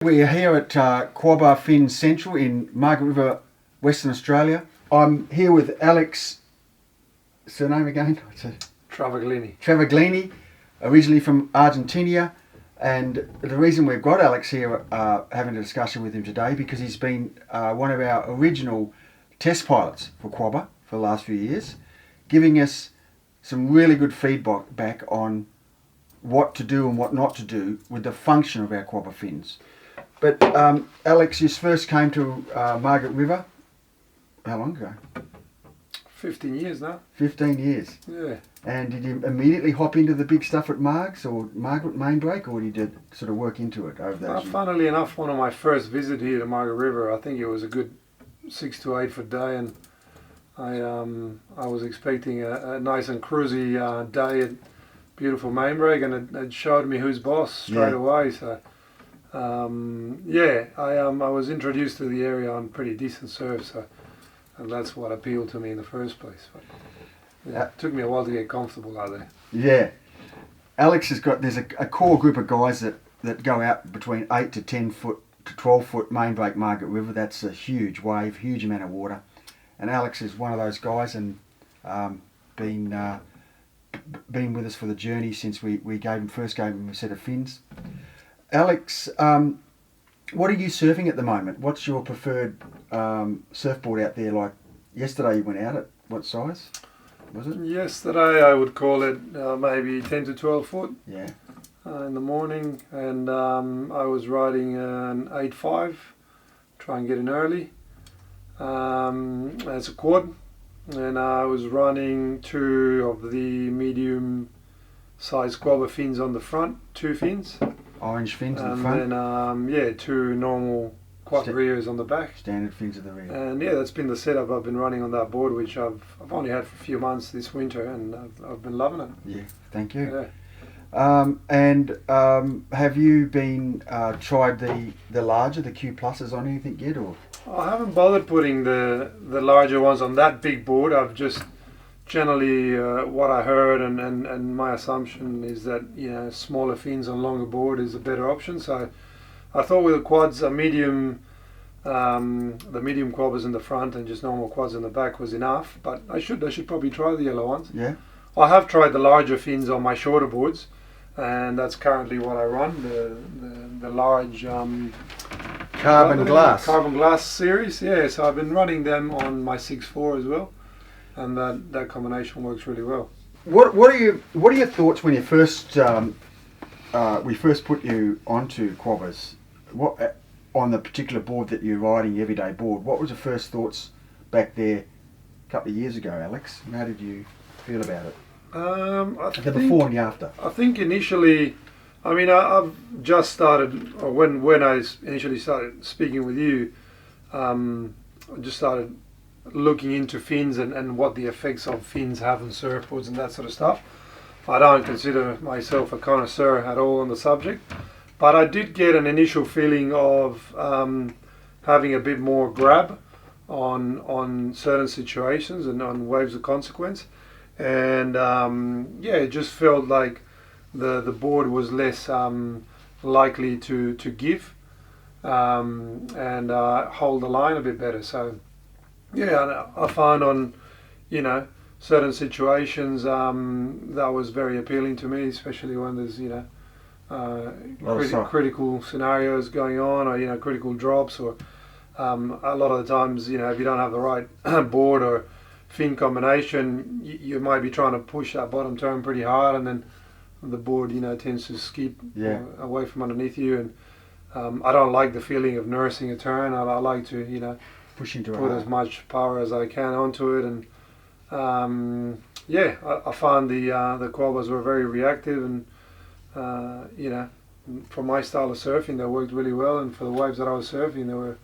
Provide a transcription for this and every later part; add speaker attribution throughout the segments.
Speaker 1: We are here at Quobba Fin Central in Margaret River, Western Australia. I'm here with Alex, surname again?
Speaker 2: Travaglini.
Speaker 1: Travaglini, originally from Argentina. And the reason we've got Alex here having a discussion with him today because he's been one of our original test pilots for Quobba for the last few years, giving us some really good feedback back on what to do and what not to do with the function of our Quobba fins. But Alex, you first came to Margaret River, how long ago?
Speaker 2: 15 years now.
Speaker 1: 15 years.
Speaker 2: Yeah.
Speaker 1: And did you immediately hop into the big stuff at Marg's or Margaret main break, or did you sort of work into it over those years?
Speaker 2: Funnily enough, one of my first visits here to Margaret River, I think it was a good 6 to 8 foot day, and I was expecting a nice and cruisy day at beautiful main break, and it showed me who's boss straight away. So I was introduced to the area on pretty decent surf, so and that's what appealed to me in the first place. But, it took me a while to get comfortable out there.
Speaker 1: Yeah. Alex has got, there's a core group of guys that go out between 8 to 10 foot to 12 foot main break Margaret River. That's a huge wave, huge amount of water. And Alex is one of those guys and been with us for the journey since we first gave him a set of fins. Alex, what are you surfing at the moment? What's your preferred surfboard out there? Like yesterday you went out at what size was it?
Speaker 2: Yesterday I would call it maybe 10 to 12 foot.
Speaker 1: Yeah.
Speaker 2: In the morning, and I was riding an 8.5, try and get in early. As a quad, and I was running 2 of the medium size Quobba fins on the front, 2 fins.
Speaker 1: Orange fins in the front.
Speaker 2: And then 2 normal quad rears on the back.
Speaker 1: Standard fins at the rear.
Speaker 2: And that's been the setup I've been running on that board, which I've only had for a few months this winter, and I've been loving it.
Speaker 1: Yeah, thank you.
Speaker 2: Yeah.
Speaker 1: Have you been tried the larger, the Q pluses on anything yet, or?
Speaker 2: I haven't bothered putting the larger ones on that big board. I've just generally what I heard and my assumption is that smaller fins on longer board is a better option. So I thought with the quads, the medium Quobbas in the front and just normal quads in the back was enough. But I should probably try the yellow ones.
Speaker 1: Yeah.
Speaker 2: I have tried the larger fins on my shorter boards, and that's currently what I run. The large
Speaker 1: carbon
Speaker 2: glass series. Yeah. So I've been running them on my 6.4 as well, and that combination works really well.
Speaker 1: What are your thoughts when you first we first put you onto Quobbas? What on the particular board that you're riding, everyday board? What was the first thoughts back there a couple of years ago, Alex? How did you feel about it? The before and the after.
Speaker 2: I think initially, I've just started, or when I initially started speaking with you, I just started looking into fins and what the effects of fins have on surfboards and that sort of stuff. I don't consider myself a connoisseur at all on the subject, but I did get an initial feeling of having a bit more grab on certain situations and on waves of consequence. And it just felt like the board was less likely to give and hold the line a bit better. So I found on certain situations that was very appealing to me, especially when there's critical scenarios going on, or critical drops, or a lot of the times if you don't have the right board or fin combination, you might be trying to push that bottom turn pretty hard, and then the board tends to skip away from underneath you, and I don't like the feeling of nursing a turn. I like to
Speaker 1: push into
Speaker 2: put as much power as I can onto it, and I found the Quobbas were very reactive, and for my style of surfing they worked really well, and for the waves that I was surfing they were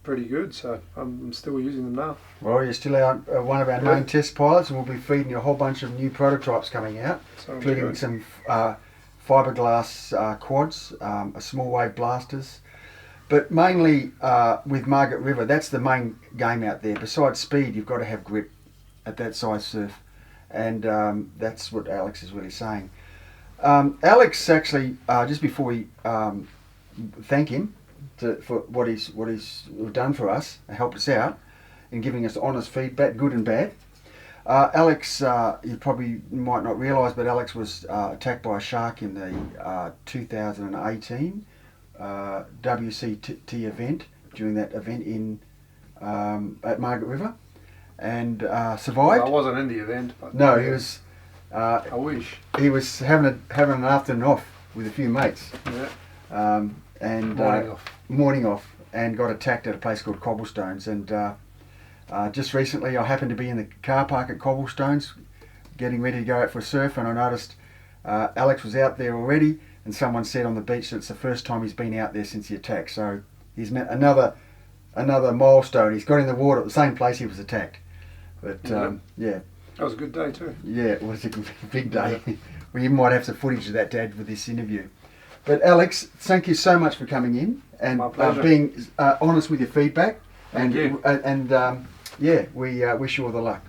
Speaker 2: pretty good, so I'm still using them now.
Speaker 1: Well, you're still one of our main test pilots, and we'll be feeding you a whole bunch of new prototypes coming out, including some fiberglass quads, a small wave blasters, but mainly with Margaret River, that's the main game out there. Besides speed, you've got to have grip at that size surf, and that's what Alex is really saying. Alex actually, just before we thank him for what he's done for us and helped us out in giving us honest feedback, good and bad. Alex, you probably might not realise, but Alex was attacked by a shark in the 2018 WCT event, during that event in at Margaret River, and survived.
Speaker 2: I wasn't in the event, but
Speaker 1: no, he was.
Speaker 2: I wish
Speaker 1: He was having an afternoon off with a few mates.
Speaker 2: Yeah.
Speaker 1: And
Speaker 2: morning off,
Speaker 1: and got attacked at a place called Cobblestones. And just recently, I happened to be in the car park at Cobblestones, getting ready to go out for a surf, and I noticed Alex was out there already. And someone said on the beach that it's the first time he's been out there since the attack. So he's met another milestone. He's got in the water at the same place he was attacked. But yeah.
Speaker 2: That was a good day too.
Speaker 1: Yeah, it was a big day. We even might have some footage of that, Dad, with this interview. But Alex, thank you so much for coming in and being honest with your feedback.
Speaker 2: Thank you.
Speaker 1: And yeah, we wish you all the luck.